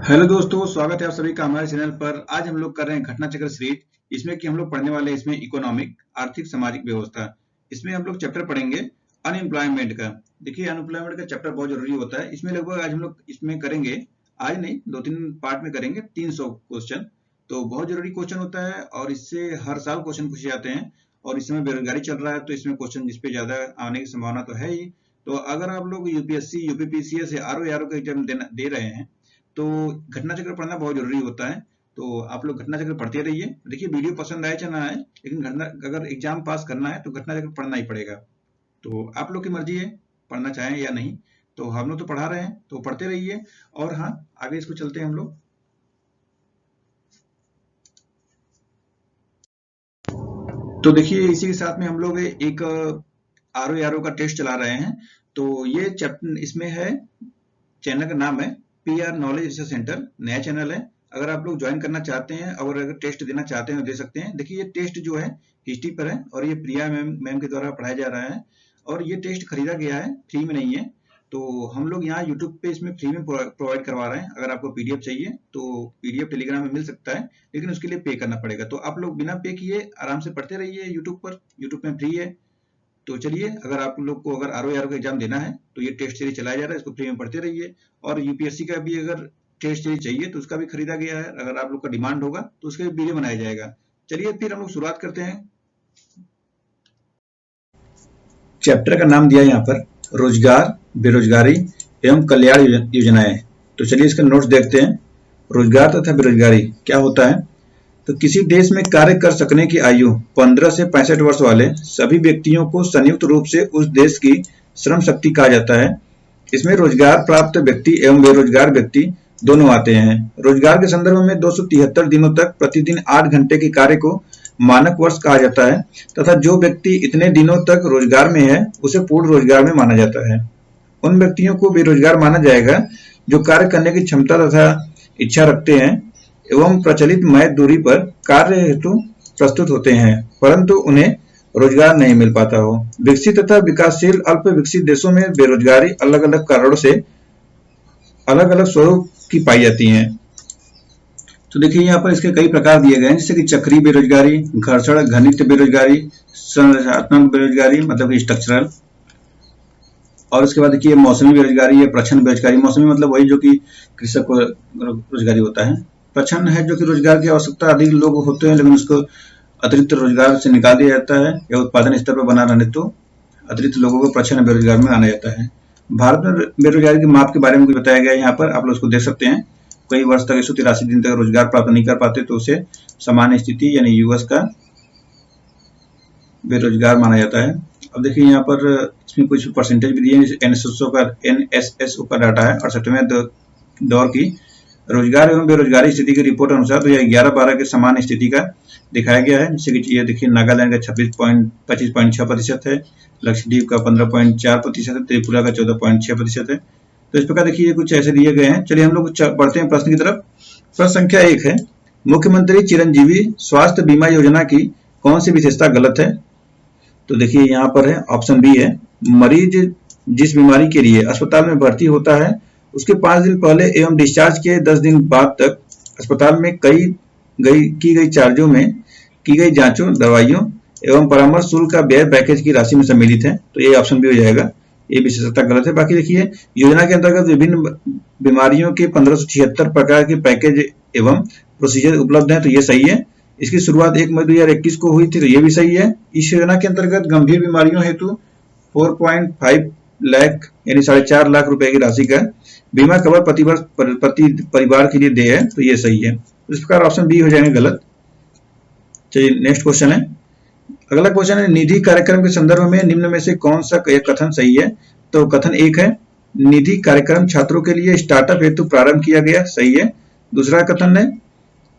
Hello दोस्तों, स्वागत है आप सभी का हमारे चैनल पर। आज हम लोग कर रहे हैं घटना चक्र सीरीज। इसमें कि हम लोग पढ़ने वाले हैं इसमें इकोनॉमिक, आर्थिक सामाजिक व्यवस्था। इसमें हम लोग चैप्टर पढ़ेंगे अनएम्प्लॉयमेंट का। देखिए, अनएम्प्लॉयमेंट का चैप्टर बहुत जरूरी होता है। इसमें लगभग आज हम लोग इसमें करेंगे, आज नहीं 2-3 पार्ट में करेंगे 300 क्वेश्चन। तो बहुत जरूरी क्वेश्चन होता है और इससे हर साल क्वेश्चन पूछे जाते हैं। और इस समय बेरोजगारी चल रहा है तो इसमें क्वेश्चन जिस पे ज्यादा आने की संभावना तो है ही। तो अगर आप लोग यूपीएससी, यूपीपीसीएस या आरओ का एग्जाम दे रहे हैं तो घटना चक्र पढ़ना बहुत जरूरी होता है। तो आप लोग घटना चक्र पढ़ते रहिए। देखिए, वीडियो पसंद आए चाहे ना आए, लेकिन घटना अगर एग्जाम पास करना है तो घटना चक्र पढ़ना ही पड़ेगा। तो आप लोग की मर्जी है पढ़ना चाहें या नहीं। तो हम लोग तो पढ़ा रहे हैं तो पढ़ते रहिए। और हाँ, आगे इसको चलते हैं हम लोग। तो देखिए, इसी के साथ में हम लोग एक आरओ का टेस्ट चला रहे हैं। तो ये चैप्टर इसमें है, चैनल का नाम है पीआर नॉलेज रिसर्च सेंटर, नया चैनल है। अगर आप लोग ज्वाइन करना चाहते हैं और अगर टेस्ट देना चाहते हैं तो दे सकते हैं। देखिए, ये टेस्ट जो है हिस्ट्री पर है और ये प्रिया मैम के द्वारा पढ़ाया जा रहा है। और ये टेस्ट खरीदा गया है, फ्री में नहीं है। तो हम लोग यहाँ यूट्यूब पे इसमें फ्री में प्रोवाइड करवा रहे हैं। अगर आपको पीडीएफ चाहिए तो पीडीएफ टेलीग्राम में मिल सकता है, लेकिन उसके लिए पे करना पड़ेगा। तो आप लोग बिना पे किए आराम से पढ़ते रहिए यूट्यूब पर। यूट्यूब में फ्री है। तो चलिए, अगर आप लोग को अगर आरओ का एग्जाम देना है तो ये टेस्ट सीरीज चलाया जा रहा है, इसको फ्री में पढ़ते रहिए। और यूपीएससी का भी अगर टेस्ट सीरीज चाहिए तो उसका भी खरीदा गया है। अगर आप लोग का डिमांड होगा तो उसका भी वीडियो बनाया जाएगा। चलिए फिर हम लोग शुरुआत करते हैं। चैप्टर का नाम दिया है यहाँ पर रोजगार, बेरोजगारी एवं कल्याण योजनाएं। तो चलिए इसका नोट्स देखते हैं। रोजगार तथा बेरोजगारी क्या होता है। तो किसी देश में कार्य कर सकने की आयु 15 से 65 वर्ष वाले सभी व्यक्तियों को संयुक्त रूप से उस देश की श्रम शक्ति कहा जाता है। इसमें रोजगार प्राप्त व्यक्ति एवं बेरोजगार व्यक्ति दोनों आते हैं। रोजगार के संदर्भ में 273 दिनों तक प्रतिदिन 8 घंटे के कार्य को मानक वर्ष कहा जाता है तथा जो व्यक्ति इतने दिनों तक रोजगार में है उसे पूर्ण रोजगार में माना जाता है। उन व्यक्तियों को बेरोजगार माना जाएगा जो कार्य करने की क्षमता तथा इच्छा रखते हैं एवं प्रचलित मय दूरी पर कार्य हेतु प्रस्तुत होते हैं, परंतु उन्हें रोजगार नहीं मिल पाता हो। विकसित तथा विकासशील अल्प विकसित देशों में बेरोजगारी अलग अलग कारणों से अलग अलग स्वरूप की पाई जाती है। तो देखिए, यहाँ पर इसके कई प्रकार दिए गए हैं, जैसे कि चक्रीय बेरोजगारी, घर्षण घनित बेरोजगारी, संरचनात्मक बेरोजगारी मतलब कि स्ट्रक्चरल। और उसके बाद देखिए मौसमी बेरोजगारी है, प्रच्छन्न बेरोजगारी। मौसमी मतलब वही जो कि कृषक को रोजगारी होता है। प्रच्छन्न है जो कि रोजगार की आवश्यकता अधिक लोग होते हैं लेकिन उसको अतिरिक्त रोजगार से निकाल दिया जाता है या उत्पादन स्तर पर बना रहने तो अतिरिक्त लोगों को प्रच्छन्न बेरोजगार में आना जाता है। भारत में बेरोजगारी के माप के बारे में कुछ बताया गया है यहाँ पर, आप लोग उसको देख सकते हैं। कई वर्ष तक 183 दिन तक रोजगार प्राप्त नहीं कर पाते तो उसे सामान्य स्थिति यानी यूएस का बेरोजगार माना जाता है। अब देखिए, यहाँ पर इसमें कुछ परसेंटेज भी दिए हैं। एनएसएसओ का डाटा है 68वें दौर की रोजगार एवं बेरोजगारी स्थिति की रिपोर्ट अनुसार तो यह 11-12 के समान स्थिति का दिखाया गया है। जैसे कि ये देखिए, नागालैंड का 25.6% है, लक्षद्वीप का 15.4% है, त्रिपुरा का 14.6% है। तो इस प्रकार देखिए कुछ ऐसे दिए गए हैं। चलिए हम लोग बढ़ते हैं प्रश्न की तरफ। प्रश्न संख्या 1 है, मुख्यमंत्री चिरंजीवी स्वास्थ्य बीमा योजना की कौन सी विशेषता गलत है। तो देखिए यहाँ पर है, ऑप्शन बी है, मरीज जिस बीमारी के लिए अस्पताल में भर्ती होता है उसके 5 दिन पहले एवं डिस्चार्ज के 10 दिन बाद तक अस्पताल में की गई चार्जों में की गई जांचों, दवाइयों एवं परामर्श शुल्क का व्यय पैकेज की राशि में सम्मिलित है। तो ये ऑप्शन बी हो जाएगा, ये विशेषता गलत है। बाकी देखिए, योजना के अंतर्गत विभिन्न बीमारियों के 1576 प्रकार के पैकेज एवं प्रोसीजर उपलब्ध है, तो ये सही है। इसकी शुरुआत 1 मई 2021 को हुई थी, तो ये भी सही है। इस योजना के अंतर्गत गंभीर बीमारियों हेतु 4.5 लाख यानी 4.5 लाख रुपए की राशि का बीमा कवर प्रतिवर्ष प्रति परिवार के लिए देय है, तो ये सही है। इस प्रकार ऑप्शन बी हो जाएंगे गलत। चलिए नेक्स्ट क्वेश्चन है। अगला क्वेश्चन है, निधि कार्यक्रम के संदर्भ में निम्न में से कौन सा कथन सही है। तो कथन 1 है, निधि कार्यक्रम छात्रों के लिए स्टार्टअप हेतु प्रारंभ किया गया, सही है। दूसरा कथन है,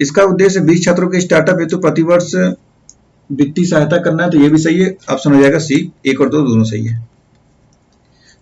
इसका उद्देश्य 20 छात्रों के स्टार्टअप हेतु प्रतिवर्ष वित्तीय सहायता करना है, तो ये भी सही है। ऑप्शन हो जाएगा सी, 1 और 2 दोनों सही है।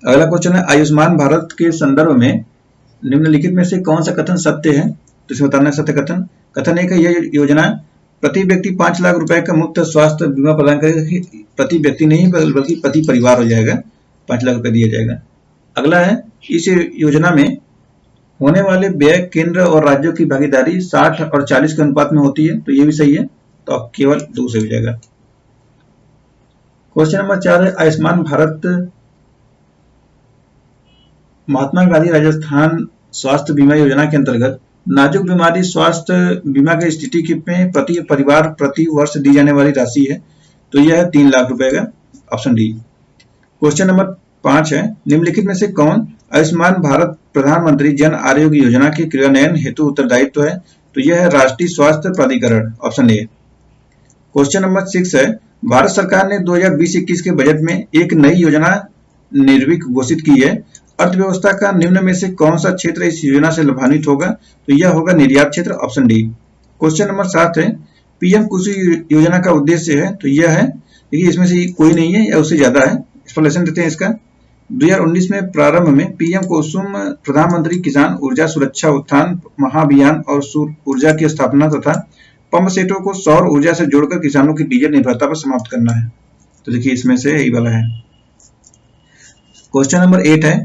अगला क्वेश्चन है, आयुष्मान भारत के संदर्भ में निम्नलिखित में से कौन सा कथन सत्य है। तो इसमें बताना है सत्य कथन। कथन 1 है, यह योजना प्रति व्यक्ति 5 लाख रुपए का मुफ्त स्वास्थ्य बीमा प्रदान करेगी। प्रति व्यक्ति नहीं बल्कि प्रति परिवार हो जाएगा, 5 लाख रुपए दिया जाएगा। अगला है, इस योजना में होने वाले व्यय केंद्र और राज्यों की भागीदारी 60 और 40 के अनुपात में होती है, तो ये भी सही है, तो अब केवल 2 सही हो जाएगा। क्वेश्चन नंबर 4 है आयुष्मान भारत महात्मा गांधी राजस्थान स्वास्थ्य बीमा योजना के अंतर्गत नाजुक बीमारी स्वास्थ्य बीमा की स्थिति में प्रति परिवार प्रति वर्ष दी जाने वाली राशि है, तो यह है 3 लाख रुपए का, ऑप्शन डी। क्वेश्चन नंबर 5 है निम्नलिखित में से कौन आयुष्मान भारत प्रधानमंत्री जन आरोग्य योजना के क्रियान्वयन हेतु उत्तरदायित्व है, तो यह है राष्ट्रीय स्वास्थ्य प्राधिकरण, ऑप्शन ए। क्वेश्चन नंबर 6 है भारत सरकार ने 2020-21 के बजट में एक नई योजना निर्विक घोषित की है, अर्थव्यवस्था का निम्न में से कौन सा क्षेत्र इस योजना से लाभान्वित होगा, तो यह होगा निर्यात क्षेत्र, ऑप्शन डी। क्वेश्चन नंबर 7 है पीएम कुसुम योजना का उद्देश्य है, तो यह है, देखिए इसमें से कोई नहीं है या उससे ज्यादा है, एक्सप्लेनेशन देते हैं इसका। 2019 में प्रारंभ में पीएम कुसुम प्रधानमंत्री किसान ऊर्जा सुरक्षा उत्थान महाअभियान और सौर ऊर्जा की स्थापना तथा पंप सेटों को सौर ऊर्जा से जोड़कर किसानों की डीजल निर्भरता पर समाप्त करना है, तो देखिए इसमें से यही वाला है। क्वेश्चन नंबर 8 है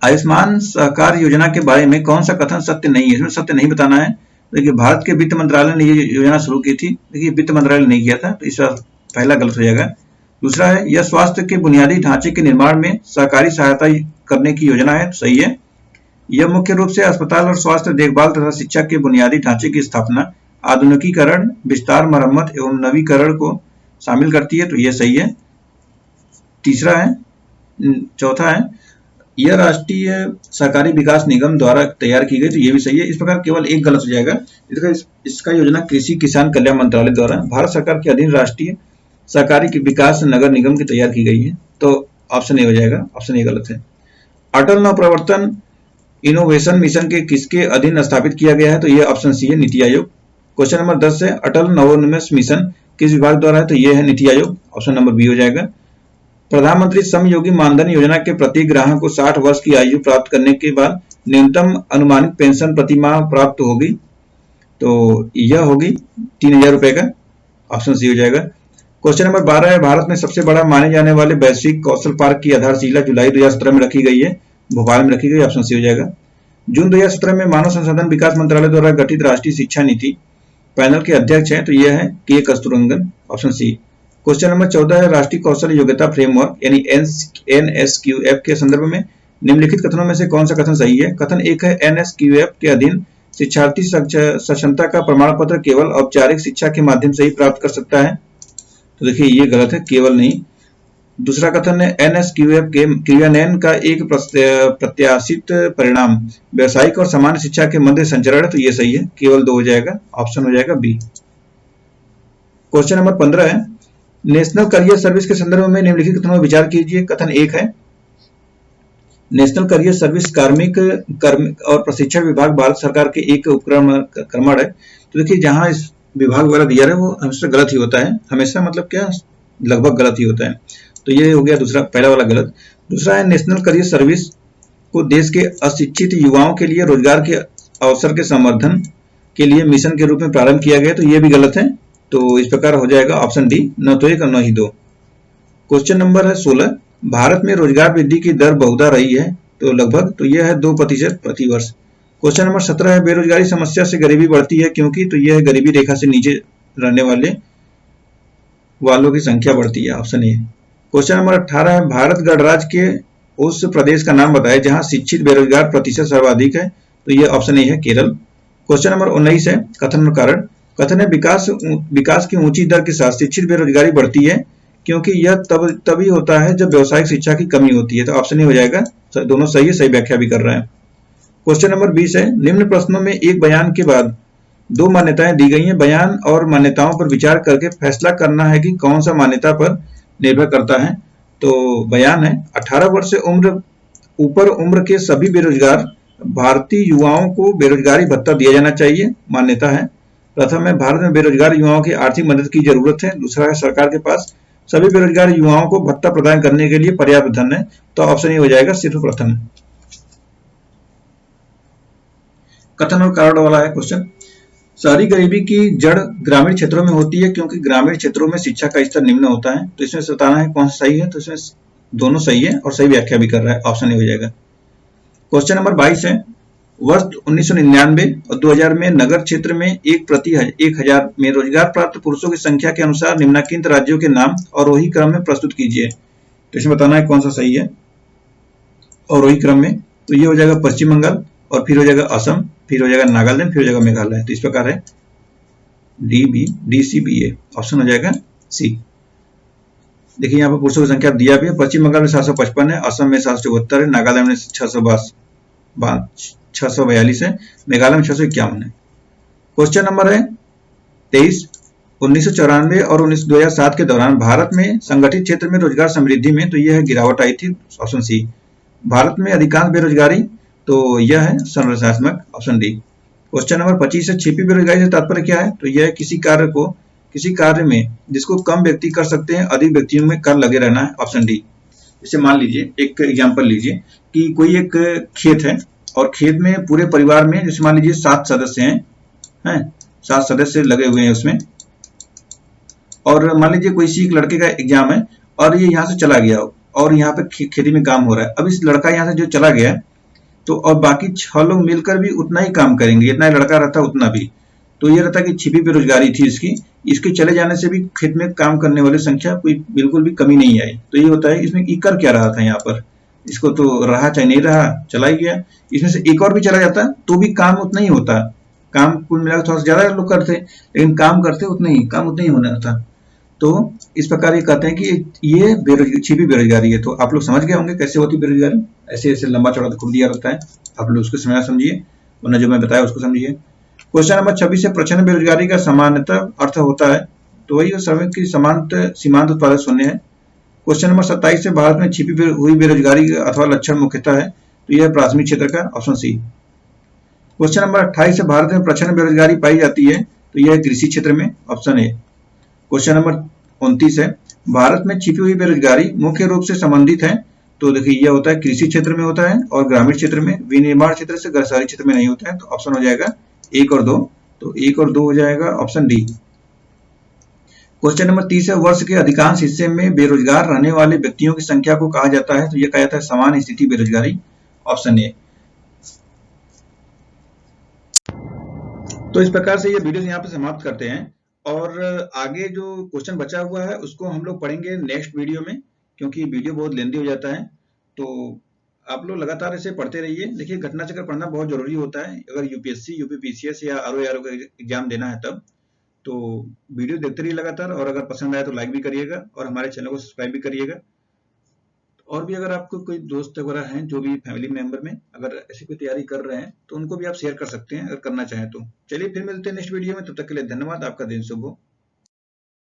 आयुष्मान सहकार योजना के बारे में कौन सा कथन सत्य नहीं है, इसमें सत्य नहीं बताना है। देखिए भारत के वित्त मंत्रालय ने ये योजना शुरू की थी, देखिए वित्त मंत्रालय ने नहीं किया था, तो इस बार पहला गलत हो जाएगा। दूसरा है यह स्वास्थ्य के बुनियादी ढांचे के निर्माण में सहकारी सहायता करने की योजना है, तो सही है। यह मुख्य रूप से अस्पताल और स्वास्थ्य देखभाल तथा शिक्षा के बुनियादी ढांचे की स्थापना आधुनिकीकरण विस्तार मरम्मत एवं नवीकरण को शामिल करती है, तो यह सही है। तीसरा है चौथा है यह राष्ट्रीय सहकारी विकास निगम द्वारा तैयार की गई, तो यह भी सही है। इस प्रकार केवल एक गलत हो जाएगा। इसका योजना कृषि किसान कल्याण मंत्रालय द्वारा भारत सरकार के अधीन राष्ट्रीय सहकारी विकास नगर निगम की तैयार की गई है, तो ऑप्शन ए हो जाएगा, ऑप्शन ए गलत है। अटल नवप्रवर्तन इनोवेशन मिशन के किसके अधीन स्थापित किया गया है, तो यह ऑप्शन सी है, नीति आयोग। क्वेश्चन नंबर 10 है अटल नवोन्मेष मिशन किस विभाग द्वारा है, तो यह है NITI Aayog, option number B हो जाएगा। प्रधानमंत्री श्रमयोगी मानधन योजना के प्रति ग्राहक को 60 वर्ष की आयु प्राप्त करने के बाद न्यूनतम अनुमानित पेंशन प्रति माह प्राप्त होगी, तो यह होगी 3000 रुपए का, ऑप्शन सी हो जाएगा। क्वेश्चन नंबर 12 है भारत में सबसे बड़ा माने जाने वाले वैश्विक कौशल पार्क की आधारशिला जुलाई 2017 में रखी गई है, भोपाल में रखी गई, ऑप्शन सी हो जाएगा। जून 2017 में मानव संसाधन विकास मंत्रालय द्वारा गठित राष्ट्रीय शिक्षा नीति पैनल के अध्यक्ष हैं, तो यह है के कस्तूररंगन, ऑप्शन सी। क्वेश्चन नंबर 14 है राष्ट्रीय कौशल योग्यता फ्रेमवर्क यानी NSQF के संदर्भ में निम्नलिखित कथनों में से कौन सा कथन सही है। कथन 1 है NSQF के अधीन शिक्षार्थी सक्षमता का प्रमाण पत्र केवल औपचारिक शिक्षा के माध्यम से ही प्राप्त कर सकता है, तो देखिए ये गलत है, केवल नहीं। दूसरा कथन है NSQF के क्रियान्वयन का एक प्रत्याशित परिणाम व्यावसायिक और सामान्य शिक्षा के मध्य संचरण है, तो ये सही है, केवल 2 हो जाएगा, ऑप्शन हो जाएगा बी। क्वेश्चन नंबर 15 है नेशनल करियर सर्विस के संदर्भ में निम्नलिखित कथनों पर विचार कीजिए। कथन 1 है नेशनल करियर सर्विस कार्मिक और प्रशिक्षण विभाग भारत सरकार के एक उपक्रम है, तो देखिए जहां इस विभाग वाला दिया है वो हमेशा गलत ही होता है, हमेशा मतलब क्या लगभग गलत ही होता है, तो ये हो गया दूसरा, पहला वाला गलत। दूसरा है नेशनल करियर सर्विस को देश के अशिक्षित युवाओं के लिए रोजगार के अवसर के संवर्धन के लिए मिशन के रूप में प्रारंभ किया गया, तो ये भी गलत है, तो इस प्रकार हो जाएगा ऑप्शन डी, न तो 1 और न ही 2। क्वेश्चन नंबर है 16 भारत में रोजगार वृद्धि की दर बहुधा रही है, तो लगभग, तो यह है 2% प्रति वर्ष। क्वेश्चन नंबर 17 है बेरोजगारी समस्या से गरीबी बढ़ती है क्योंकि, तो यह है गरीबी रेखा से नीचे रहने वालों की संख्या बढ़ती है, ऑप्शन ए। क्वेश्चन नंबर 18 है भारत गणराज्य के उस प्रदेश का नाम बताएं जहां शिक्षित बेरोजगार प्रतिशत सर्वाधिक है, तो यह ऑप्शन ए है केरल। क्वेश्चन नंबर 19 है कथन और कारण। कथन है विकास की ऊंची दर के साथ शिक्षित बेरोजगारी बढ़ती है क्योंकि यह तभी होता है जब व्यावसायिक शिक्षा की कमी होती है, तो ऑप्शन ए हो जाएगा, दोनों सही है, सही व्याख्या भी कर रहे हैं। क्वेश्चन नंबर 20 है निम्न प्रश्नों में एक बयान के बाद 2 मान्यताएं दी गई हैं, बयान और मान्यताओं पर विचार करके फैसला करना है कि कौन सा मान्यता पर निर्भर करता है। तो बयान है 18 वर्ष से ऊपर उम्र के सभी बेरोजगार भारतीय युवाओं को बेरोजगारी भत्ता दिया जाना चाहिए, मान्यता है। प्रथम है भारत में बेरोजगार युवाओं की आर्थिक मदद की जरूरत है। दूसरा है सरकार के पास सभी बेरोजगार युवाओं को भत्ता प्रदान करने के लिए पर्याप्त धन है, तो ऑप्शन ए हो जाएगा सिर्फ प्रथम। कथन और कारण वाला है क्वेश्चन। शहरी गरीबी की जड़ ग्रामीण क्षेत्रों में होती है क्योंकि ग्रामीण क्षेत्रों में शिक्षा का स्तर निम्न होता है, तो इसमें बताना है कौन सा सही है, तो इसमें दोनों सही है और सही व्याख्या भी कर रहा है, ऑप्शन ए हो जाएगा। क्वेश्चन नंबर 22 है वर्ष 1999 और 2000 में नगर क्षेत्र में 1/1000 में रोजगार प्राप्त पुरुषों की संख्या के अनुसार निम्नलिखित राज्यों के नाम अवरोही क्रम में प्रस्तुत कीजिए। तो इसमें बताना है कौन सा सही है अवरोही क्रम में। तो ये हो जाएगा पश्चिम बंगाल, और फिर हो जाएगा असम, फिर हो जाएगा नागालैंड, फिर हो जाएगा मेघालय। तो इस प्रकार है DCBA, ऑप्शन हो जाएगा सी। देखिए यहाँ पर पुरुषों की संख्या दिया भी है, पश्चिम बंगाल में 755 है, असम में 772 है, नागालैंड में 642 है, मेघालय में 651 है। क्वेश्चन नंबर है 23, 1994 और 2007 के दौरान भारत में संगठित क्षेत्र में रोजगार समृद्धि में, तो यह है गिरावट आई थी, ऑप्शन सी। भारत में अधिकांश बेरोजगारी, तो यह है संरचनात्मक, ऑप्शन डी। क्वेश्चन नंबर 25 है, छिपी बेरोजगारी से तात्पर्य क्या है? तो यह है किसी कार्य में जिसको कम व्यक्ति कर सकते हैं, अधिक व्यक्तियों में कर लगे रहना है, ऑप्शन डी। जैसे मान लीजिए एक एग्जांपल लीजिए कि कोई एक खेत है और खेत में पूरे परिवार में जैसे मान लीजिए 7 सदस्य हैं 7 सदस्य लगे हुए हैं उसमें, और मान लीजिए कोई सी एक लड़के का एग्जाम है और ये यहाँ से चला गया और यहाँ पे खेती में काम हो रहा है। अब इस लड़का यहाँ से जो चला गया तो और बाकी 6 लोग मिलकर भी उतना ही काम करेंगे, जितना लड़का रहता उतना भी। तो ये रहता कि छिपी बेरोजगारी थी इसके चले जाने से भी खेत में काम करने वाली संख्या कोई बिल्कुल भी कमी नहीं आई। तो ये होता है इसमें कि कर क्या रहा था यहाँ पर, इसको तो रहा चाहे नहीं रहा, चला ही गया। इसमें से एक और भी चला जाता तो भी काम उतना ही होता, काम कुल मिलाकर थोड़ा सा ज्यादा लोग करते, लेकिन काम करते काम उतना ही होना था। तो इस प्रकार ये कहते हैं कि ये छिपी बेरोजगारी है। तो आप लोग समझ गए होंगे कैसे होती बेरोजगारी, ऐसे ऐसे लंबा चौड़ा तो खुद दिया रहता है, आप लोग उसको समझिए, वरना जो मैं बताया उसको समझिए। क्वेश्चन नंबर 26 से प्रच्छन्न बेरोजगारी का सामान्यतः अर्थ होता है, तो वही श्रमिक की सीमांत उत्पादक शून्य है। क्वेश्चन नंबर 27 से भारत में छिपी हुई बेरोजगारी अथवा लक्षण मुख्यतः है, तो यह प्राथमिक क्षेत्र का, ऑप्शन सी। क्वेश्चन नंबर 28 से भारत में प्रच्छन्न बेरोजगारी पाई जाती है, तो यह कृषि क्षेत्र में, ऑप्शन ए। क्वेश्चन नंबर 29 है, भारत में छिपी हुई बेरोजगारी मुख्य रूप से संबंधित है, तो देखिए यह होता है कृषि क्षेत्र में होता है और ग्रामीण क्षेत्र में, विनिर्माण क्षेत्र से शहरी क्षेत्र में नहीं होता है। तो ऑप्शन हो जाएगा 1 और 2, तो 1 और 2 हो जाएगा ऑप्शन डी। क्वेश्चन नंबर 30 है, वर्ष के अधिकांश हिस्से में बेरोजगार रहने वाले व्यक्तियों की संख्या को कहा जाता है, तो यह कहा जाता है समान स्थिति बेरोजगारी, ऑप्शन ए। तो इस प्रकार से ये वीडियो यहाँ पे समाप्त करते हैं, और आगे जो क्वेश्चन बचा हुआ है उसको हम लोग पढ़ेंगे नेक्स्ट वीडियो में, क्योंकि वीडियो बहुत लेंदी हो जाता है। तो आप लोग लगातार इसे पढ़ते रहिए। देखिए घटना चक्र पढ़ना बहुत जरूरी होता है, अगर यूपीएससी, यूपीपीसीएस या आरओ का एग्जाम देना है तब। तो वीडियो देखते रहिए लगातार, और अगर पसंद आए तो लाइक भी करिएगा और हमारे चैनल को सब्सक्राइब भी करिएगा। और भी अगर आपको कोई दोस्त वगैरह हैं जो भी फैमिली मेंबर में अगर ऐसी कोई तैयारी कर रहे हैं तो उनको भी आप शेयर कर सकते हैं अगर करना चाहें तो। चलिए फिर मिलते हैं नेक्स्ट वीडियो में, तब तक के लिए धन्यवाद, आपका दिन शुभ हो।